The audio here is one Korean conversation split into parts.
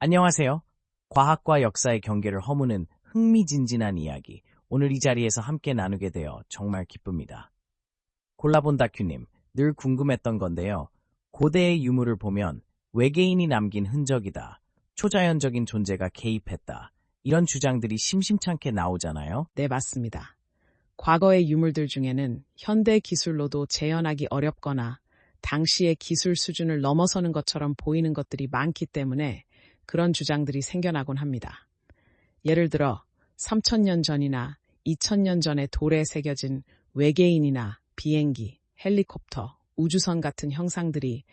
안녕하세요. 과학과 역사의 경계를 허무는 흥미진진한 이야기. 오늘 이 자리에서 함께 나누게 되어 정말 기쁩니다. 골라본 다큐님, 늘 궁금했던 건데요. 고대의 유물을 보면 외계인이 남긴 흔적이다. 초자연적인 존재가 개입했다. 이런 주장들이 심심찮게 나오잖아요. 네, 맞습니다. 과거의 유물들 중에는 현대 기술로도 재현하기 어렵거나 당시의 기술 수준을 넘어서는 것처럼 보이는 것들이 많기 때문에 그런 주장들이 생겨나곤 합니다. 예를 들어 3000년 전이나 2000년 전에 돌에 새겨진 외계인이나 비행기, 헬리콥터, 우주선 같은 형상들이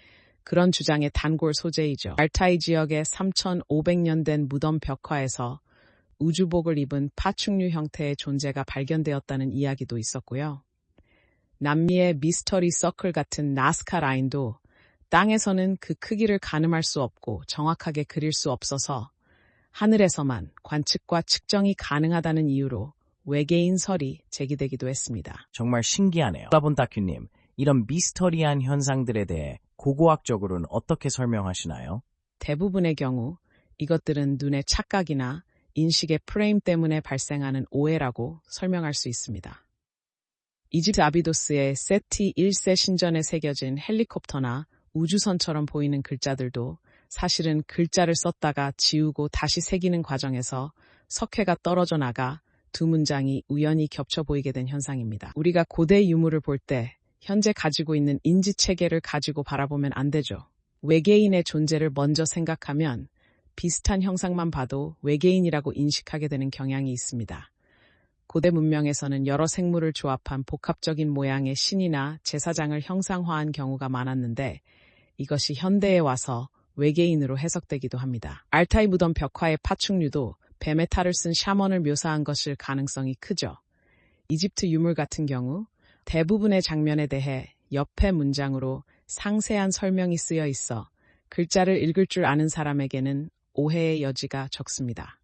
그런 주장의 단골 소재이죠. 알타이 지역의 3500년 된 무덤 벽화에서 우주복을 입은 파충류 형태의 존재가 발견되었다는 이야기도 있었고요. 남미의 미스터리 서클 같은 나스카 라인도 땅에서는 그 크기를 가늠할 수 없고 정확하게 그릴 수 없어서 하늘에서만 관측과 측정이 가능하다는 이유로 외계인 설이 제기되기도 했습니다. 정말 신기하네요. 골라본 다큐님, 이런 미스터리한 현상들에 대해 고고학적으로는 어떻게 설명하시나요? 대부분의 경우 이것들은 눈의 착각이나 인식의 프레임 때문에 발생하는 오해라고 설명할 수 있습니다. 이집트 아비도스의 세티 1세 신전에 새겨진 헬리콥터나 우주선처럼 보이는 글자들도 사실은 글자를 썼다가 지우고 다시 새기는 과정에서 석회가 떨어져 나가 두 문장이 우연히 겹쳐 보이게 된 현상입니다. 우리가 고대 유물을 볼 때 현재 가지고 있는 인지체계를 가지고 바라보면 안 되죠. 외계인의 존재를 먼저 생각하면 비슷한 형상만 봐도 외계인이라고 인식하게 되는 경향이 있습니다. 고대 문명에서는 여러 생물을 조합한 복합적인 모양의 신이나 제사장을 형상화한 경우가 많았는데 이것이 현대에 와서 외계인으로 해석되기도 합니다. 알타이 무덤 벽화의 파충류도 뱀의 탈을 쓴 샤먼을 묘사한 것일 가능성이 크죠. 이집트 유물 같은 경우 대부분의 장면에 대해 옆의 문장으로 상세한 설명이 쓰여 있어 글자를 읽을 줄 아는 사람에게는 오해의 여지가 적습니다.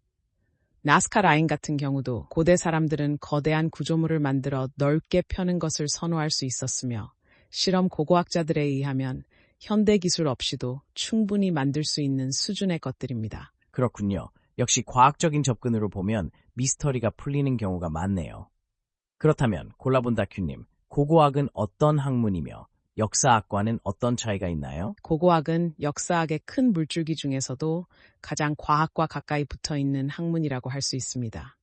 나스카 라인 같은 경우도 고대 사람들은 거대한 구조물을 만들어 넓게 펴는 것을 선호할 수 있었으며 실험 고고학자들에 의하면 현대 기술 없이도 충분히 만들 수 있는 수준의 것들입니다. 그렇군요. 역시 과학적인 접근으로 보면 미스터리가 풀리는 경우가 많네요. 그렇다면 골라본 다큐님, 고고학은 어떤 학문이며 역사학과는 어떤 차이가 있나요? 고고학은 역사학의 큰 물줄기 중에서도 가장 과학과 가까이 붙어 있는 학문이라고 할 수 있습니다.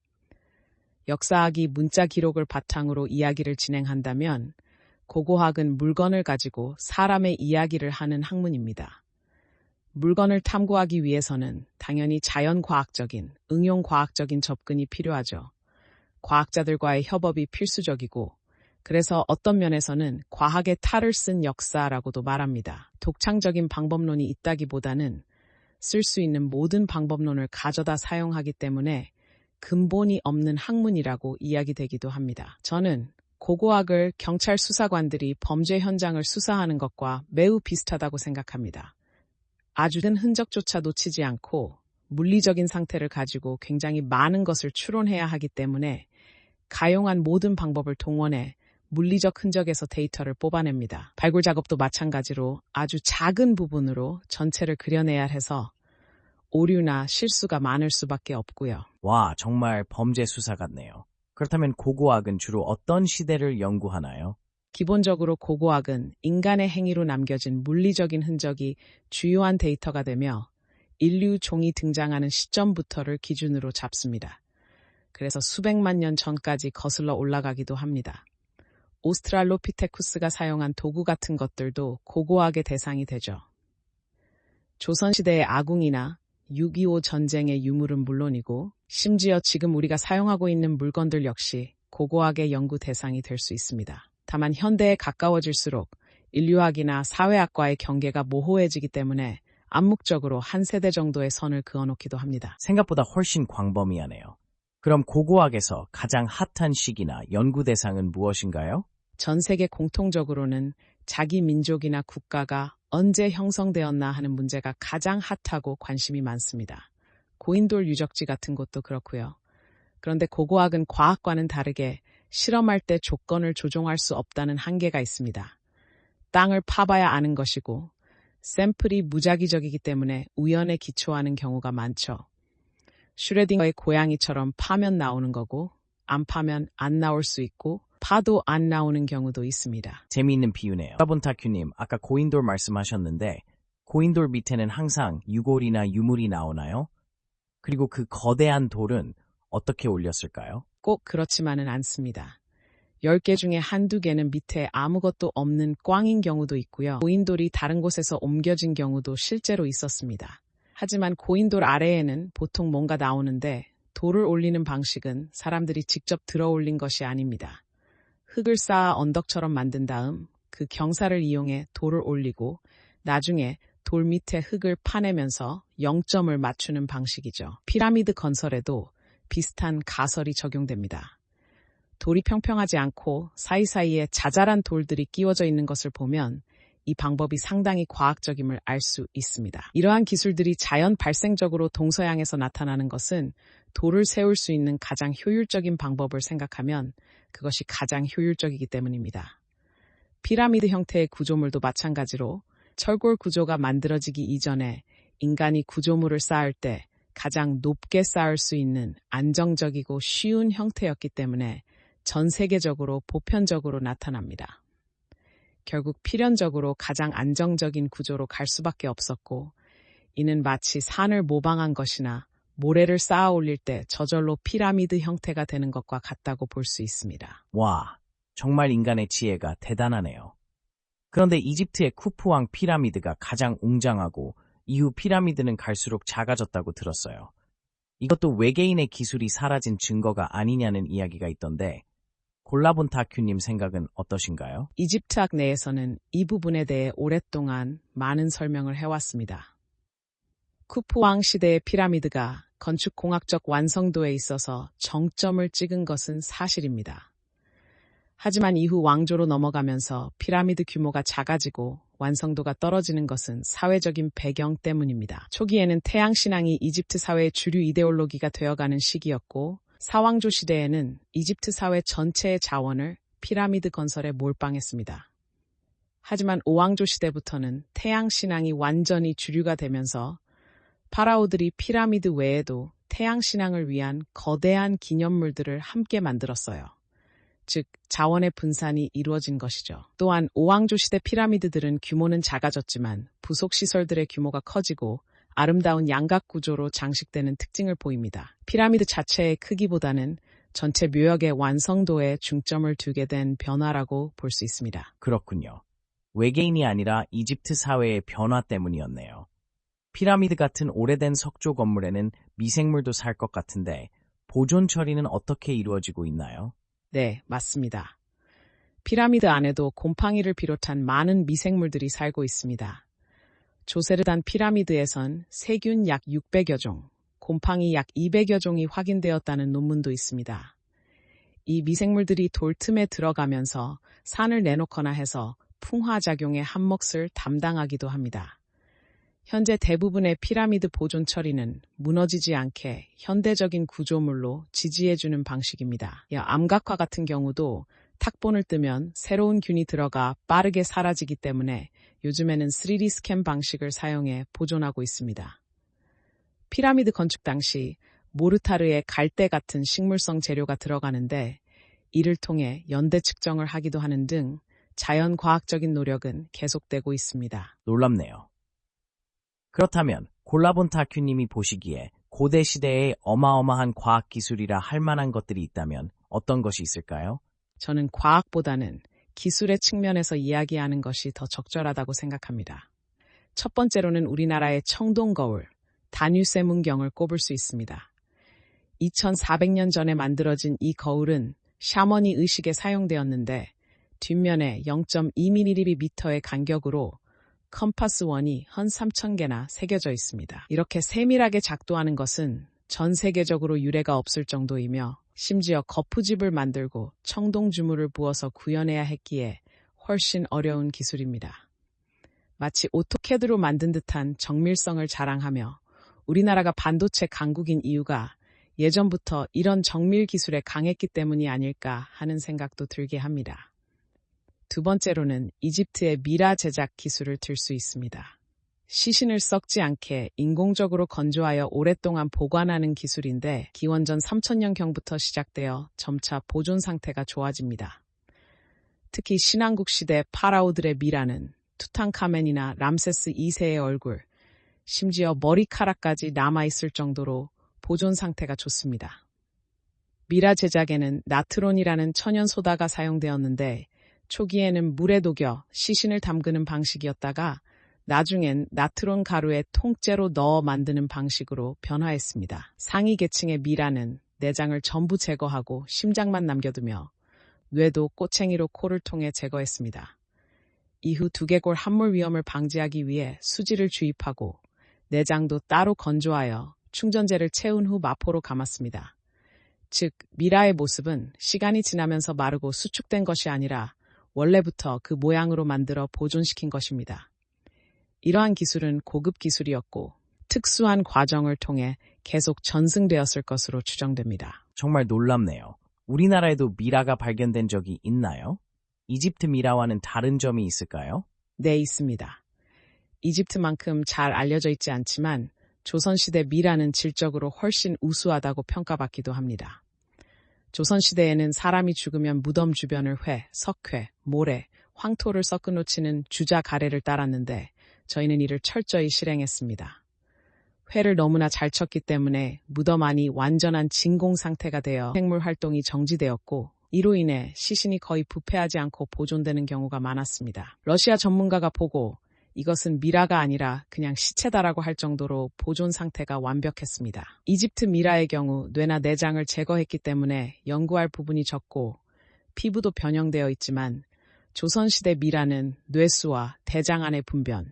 역사학이 문자 기록을 바탕으로 이야기를 진행한다면 고고학은 물건을 가지고 사람의 이야기를 하는 학문입니다. 물건을 탐구하기 위해서는 당연히 자연과학적인, 응용과학적인 접근이 필요하죠. 과학자들과의 협업이 필수적이고 그래서 어떤 면에서는 과학의 탈을 쓴 역사라고도 말합니다. 독창적인 방법론이 있다기보다는 쓸 수 있는 모든 방법론을 가져다 사용하기 때문에 근본이 없는 학문이라고 이야기되기도 합니다. 저는 고고학을 경찰 수사관들이 범죄 현장을 수사하는 것과 매우 비슷하다고 생각합니다. 아주 든 흔적조차 놓치지 않고 물리적인 상태를 가지고 굉장히 많은 것을 추론해야 하기 때문에 가용한 모든 방법을 동원해 물리적 흔적에서 데이터를 뽑아냅니다. 발굴 작업도 마찬가지로 아주 작은 부분으로 전체를 그려내야 해서 오류나 실수가 많을 수밖에 없고요. 와, 정말 범죄 수사 같네요. 그렇다면 고고학은 주로 어떤 시대를 연구하나요? 기본적으로 고고학은 인간의 행위로 남겨진 물리적인 흔적이 주요한 데이터가 되며 인류 종이 등장하는 시점부터를 기준으로 잡습니다. 그래서 수백만 년 전까지 거슬러 올라가기도 합니다. 오스트랄로피테쿠스가 사용한 도구 같은 것들도 고고학의 대상이 되죠. 조선시대의 아궁이나 6.25 전쟁의 유물은 물론이고 심지어 지금 우리가 사용하고 있는 물건들 역시 고고학의 연구 대상이 될 수 있습니다. 다만 현대에 가까워질수록 인류학이나 사회학과의 경계가 모호해지기 때문에 암묵적으로 한 세대 정도의 선을 그어놓기도 합니다. 생각보다 훨씬 광범위하네요. 그럼 고고학에서 가장 핫한 시기나 연구 대상은 무엇인가요? 전 세계 공통적으로는 자기 민족이나 국가가 언제 형성되었나 하는 문제가 가장 핫하고 관심이 많습니다. 고인돌 유적지 같은 것도 그렇고요. 그런데 고고학은 과학과는 다르게 실험할 때 조건을 조종할 수 없다는 한계가 있습니다. 땅을 파봐야 아는 것이고 샘플이 무작위적이기 때문에 우연에 기초하는 경우가 많죠. 슈레딩거의 고양이처럼 파면 나오는 거고 안 파면 안 나올 수 있고 파도 안 나오는 경우도 있습니다. 재미있는 비유네요. 콜라본타큐님, 아까 고인돌 말씀하셨는데 고인돌 밑에는 항상 유골이나 유물이 나오나요? 그리고 그 거대한 돌은 어떻게 올렸을까요? 꼭 그렇지만은 않습니다. 10개 중에 한두 개는 밑에 아무것도 없는 꽝인 경우도 있고요. 고인돌이 다른 곳에서 옮겨진 경우도 실제로 있었습니다. 하지만 고인돌 아래에는 보통 뭔가 나오는데 돌을 올리는 방식은 사람들이 직접 들어 올린 것이 아닙니다. 흙을 쌓아 언덕처럼 만든 다음 그 경사를 이용해 돌을 올리고 나중에 돌 밑에 흙을 파내면서 0점을 맞추는 방식이죠. 피라미드 건설에도 비슷한 가설이 적용됩니다. 돌이 평평하지 않고 사이사이에 자잘한 돌들이 끼워져 있는 것을 보면 이 방법이 상당히 과학적임을 알 수 있습니다. 이러한 기술들이 자연 발생적으로 동서양에서 나타나는 것은 돌을 세울 수 있는 가장 효율적인 방법을 생각하면 그것이 가장 효율적이기 때문입니다. 피라미드 형태의 구조물도 마찬가지로 철골 구조가 만들어지기 이전에 인간이 구조물을 쌓을 때 가장 높게 쌓을 수 있는 안정적이고 쉬운 형태였기 때문에 전 세계적으로 보편적으로 나타납니다. 결국 필연적으로 가장 안정적인 구조로 갈 수밖에 없었고 이는 마치 산을 모방한 것이나 모래를 쌓아 올릴 때 저절로 피라미드 형태가 되는 것과 같다고 볼 수 있습니다. 와, 정말 인간의 지혜가 대단하네요. 그런데 이집트의 쿠프왕 피라미드가 가장 웅장하고 이후 피라미드는 갈수록 작아졌다고 들었어요. 이것도 외계인의 기술이 사라진 증거가 아니냐는 이야기가 있던데 골라본타큐님 생각은 어떠신가요? 이집트학 내에서는 이 부분에 대해 오랫동안 많은 설명을 해왔습니다. 쿠프왕 시대의 피라미드가 건축공학적 완성도에 있어서 정점을 찍은 것은 사실입니다. 하지만 이후 왕조로 넘어가면서 피라미드 규모가 작아지고 완성도가 떨어지는 것은 사회적인 배경 때문입니다. 초기에는 태양신앙이 이집트 사회의 주류 이데올로기가 되어가는 시기였고 사왕조 시대에는 이집트 사회 전체의 자원을 피라미드 건설에 몰빵했습니다. 하지만 오왕조 시대부터는 태양신앙이 완전히 주류가 되면서 파라오들이 피라미드 외에도 태양신앙을 위한 거대한 기념물들을 함께 만들었어요. 즉, 자원의 분산이 이루어진 것이죠. 또한 오왕조 시대 피라미드들은 규모는 작아졌지만 부속 시설들의 규모가 커지고 아름다운 양각 구조로 장식되는 특징을 보입니다. 피라미드 자체의 크기보다는 전체 묘역의 완성도에 중점을 두게 된 변화라고 볼 수 있습니다. 그렇군요. 외계인이 아니라 이집트 사회의 변화 때문이었네요. 피라미드 같은 오래된 석조 건물에는 미생물도 살 것 같은데 보존 처리는 어떻게 이루어지고 있나요? 네, 맞습니다. 피라미드 안에도 곰팡이를 비롯한 많은 미생물들이 살고 있습니다. 조세르단 피라미드에선 세균 약 600여 종, 곰팡이 약 200여 종이 확인되었다는 논문도 있습니다. 이 미생물들이 돌 틈에 들어가면서 산을 내놓거나 해서 풍화작용의 한몫을 담당하기도 합니다. 현재 대부분의 피라미드 보존 처리는 무너지지 않게 현대적인 구조물로 지지해주는 방식입니다. 암각화 같은 경우도 탁본을 뜨면 새로운 균이 들어가 빠르게 사라지기 때문에 요즘에는 3D 스캔 방식을 사용해 보존하고 있습니다. 피라미드 건축 당시 모르타르에 갈대 같은 식물성 재료가 들어가는데 이를 통해 연대 측정을 하기도 하는 등 자연과학적인 노력은 계속되고 있습니다. 놀랍네요. 그렇다면 골라본타큐님이 보시기에 고대 시대의 어마어마한 과학기술이라 할 만한 것들이 있다면 어떤 것이 있을까요? 저는 과학보다는 기술의 측면에서 이야기하는 것이 더 적절하다고 생각합니다. 첫 번째로는 우리나라의 청동거울, 다뉴세 문경을 꼽을 수 있습니다. 2400년 전에 만들어진 이 거울은 샤머니 의식에 사용되었는데 뒷면에 0.2mm의 간격으로 컴파스 원이 3000개나 새겨져 있습니다. 이렇게 세밀하게 작동하는 것은 전 세계적으로 유례가 없을 정도이며 심지어 거푸집을 만들고 청동주물을 부어서 구현해야 했기에 훨씬 어려운 기술입니다. 마치 오토캐드로 만든 듯한 정밀성을 자랑하며 우리나라가 반도체 강국인 이유가 예전부터 이런 정밀 기술에 강했기 때문이 아닐까 하는 생각도 들게 합니다. 두 번째로는 이집트의 미라 제작 기술을 들 수 있습니다. 시신을 썩지 않게 인공적으로 건조하여 오랫동안 보관하는 기술인데 기원전 3000년경부터 시작되어 점차 보존 상태가 좋아집니다. 특히 신왕국 시대 파라오들의 미라는 투탕카멘이나 람세스 2세의 얼굴, 심지어 머리카락까지 남아있을 정도로 보존 상태가 좋습니다. 미라 제작에는 나트론이라는 천연소다가 사용되었는데 초기에는 물에 녹여 시신을 담그는 방식이었다가 나중엔 나트론 가루에 통째로 넣어 만드는 방식으로 변화했습니다. 상위 계층의 미라는 내장을 전부 제거하고 심장만 남겨두며 뇌도 꼬챙이로 코를 통해 제거했습니다. 이후 두개골 함몰 위험을 방지하기 위해 수지를 주입하고 내장도 따로 건조하여 충전재를 채운 후 마포로 감았습니다. 즉, 미라의 모습은 시간이 지나면서 마르고 수축된 것이 아니라 원래부터 그 모양으로 만들어 보존시킨 것입니다. 이러한 기술은 고급 기술이었고 특수한 과정을 통해 계속 전승되었을 것으로 추정됩니다. 정말 놀랍네요. 우리나라에도 미라가 발견된 적이 있나요? 이집트 미라와는 다른 점이 있을까요? 네, 있습니다. 이집트만큼 잘 알려져 있지 않지만 조선시대 미라는 질적으로 훨씬 우수하다고 평가받기도 합니다. 조선시대에는 사람이 죽으면 무덤 주변을 회, 석회, 모래, 황토를 섞어 놓치는 주자 가래를 따랐는데 저희는 이를 철저히 실행했습니다. 회를 너무나 잘 쳤기 때문에 무덤 안이 완전한 진공 상태가 되어 생물 활동이 정지되었고 이로 인해 시신이 거의 부패하지 않고 보존되는 경우가 많았습니다. 러시아 전문가가 보고 이것은 미라가 아니라 그냥 시체다라고 할 정도로 보존 상태가 완벽했습니다. 이집트 미라의 경우 뇌나 내장을 제거했기 때문에 연구할 부분이 적고 피부도 변형되어 있지만 조선시대 미라는 뇌수와 대장 안의 분변,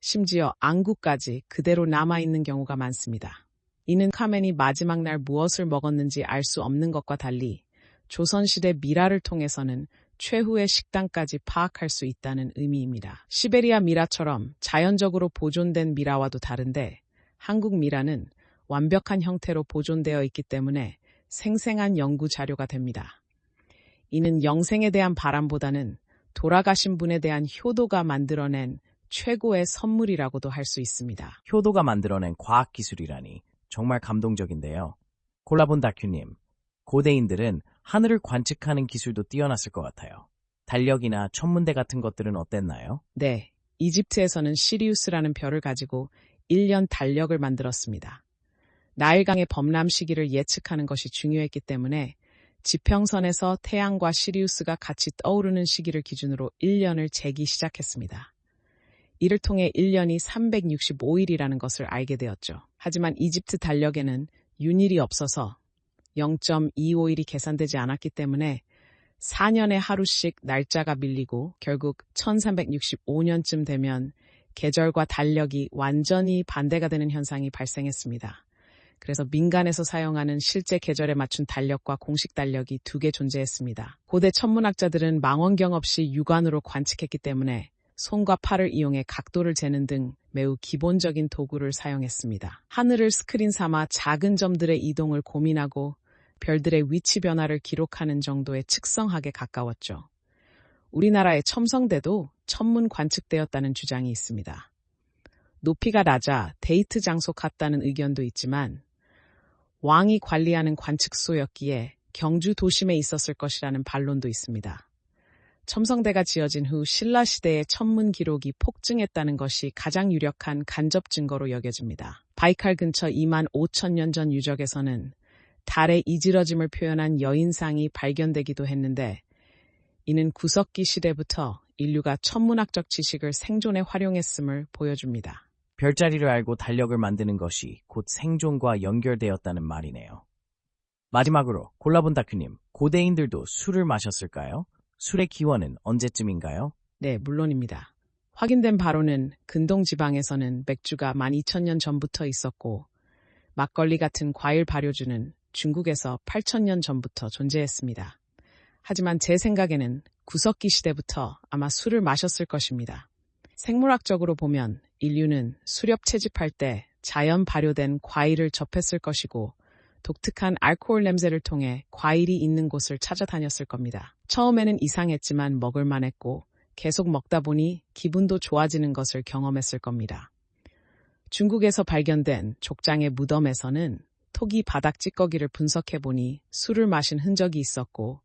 심지어 안구까지 그대로 남아있는 경우가 많습니다. 이는 카멘이 마지막 날 무엇을 먹었는지 알 수 없는 것과 달리 조선시대 미라를 통해서는 최후의 식단까지 파악할 수 있다는 의미입니다. 시베리아 미라처럼 자연적으로 보존된 미라와도 다른데 한국 미라는 완벽한 형태로 보존되어 있기 때문에 생생한 연구 자료가 됩니다. 이는 영생에 대한 바람보다는 돌아가신 분에 대한 효도가 만들어낸 최고의 선물이라고도 할 수 있습니다. 효도가 만들어낸 과학기술이라니 정말 감동적인데요. 콜라본 다큐님, 고대인들은 하늘을 관측하는 기술도 뛰어났을 것 같아요. 달력이나 천문대 같은 것들은 어땠나요? 네, 이집트에서는 시리우스라는 별을 가지고 1년 달력을 만들었습니다. 나일강의 범람 시기를 예측하는 것이 중요했기 때문에 지평선에서 태양과 시리우스가 같이 떠오르는 시기를 기준으로 1년을 재기 시작했습니다. 이를 통해 1년이 365일이라는 것을 알게 되었죠. 하지만 이집트 달력에는 윤일이 없어서 0.25일이 계산되지 않았기 때문에 4년에 하루씩 날짜가 밀리고 결국 1365년쯤 되면 계절과 달력이 완전히 반대가 되는 현상이 발생했습니다. 그래서 민간에서 사용하는 실제 계절에 맞춘 달력과 공식 달력이 두 개 존재했습니다. 고대 천문학자들은 망원경 없이 육안으로 관측했기 때문에 손과 팔을 이용해 각도를 재는 등 매우 기본적인 도구를 사용했습니다. 하늘을 스크린 삼아 작은 점들의 이동을 고민하고 별들의 위치 변화를 기록하는 정도의 측성학에 가까웠죠. 우리나라의 첨성대도 천문 관측되었다는 주장이 있습니다. 높이가 낮아 데이트 장소 같다는 의견도 있지만 왕이 관리하는 관측소였기에 경주 도심에 있었을 것이라는 반론도 있습니다. 첨성대가 지어진 후 신라시대의 천문 기록이 폭증했다는 것이 가장 유력한 간접 증거로 여겨집니다. 바이칼 근처 25,000년 전 유적에서는 달의 이지러짐을 표현한 여인상이 발견되기도 했는데 이는 구석기 시대부터 인류가 천문학적 지식을 생존에 활용했음을 보여줍니다. 별자리를 알고 달력을 만드는 것이 곧 생존과 연결되었다는 말이네요. 마지막으로 콜라본 다큐님, 고대인들도 술을 마셨을까요? 술의 기원은 언제쯤인가요? 네, 물론입니다. 확인된 바로는 근동 지방에서는 맥주가 12,000년 전부터 있었고 막걸리 같은 과일 발효주는 중국에서 8,000년 전부터 존재했습니다. 하지만 제 생각에는 구석기 시대부터 아마 술을 마셨을 것입니다. 생물학적으로 보면 인류는 수렵 채집할 때 자연 발효된 과일을 접했을 것이고 독특한 알코올 냄새를 통해 과일이 있는 곳을 찾아다녔을 겁니다. 처음에는 이상했지만 먹을만했고 계속 먹다 보니 기분도 좋아지는 것을 경험했을 겁니다. 중국에서 발견된 족장의 무덤에서는 토기 바닥 찌꺼기를 분석해보니 술을 마신 흔적이 있었고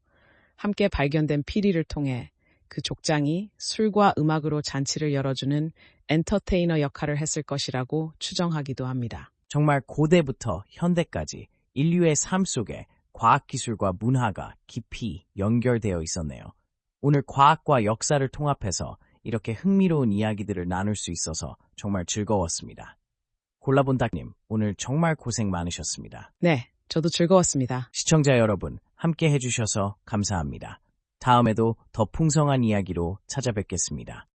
함께 발견된 피리를 통해 그 족장이 술과 음악으로 잔치를 열어주는 엔터테이너 역할을 했을 것이라고 추정하기도 합니다. 정말 고대부터 현대까지 인류의 삶 속에 과학기술과 문화가 깊이 연결되어 있었네요. 오늘 과학과 역사를 통합해서 이렇게 흥미로운 이야기들을 나눌 수 있어서 정말 즐거웠습니다. 골라본 닭님, 오늘 정말 고생 많으셨습니다. 네, 저도 즐거웠습니다. 시청자 여러분, 함께 해주셔서 감사합니다. 다음에도 더 풍성한 이야기로 찾아뵙겠습니다.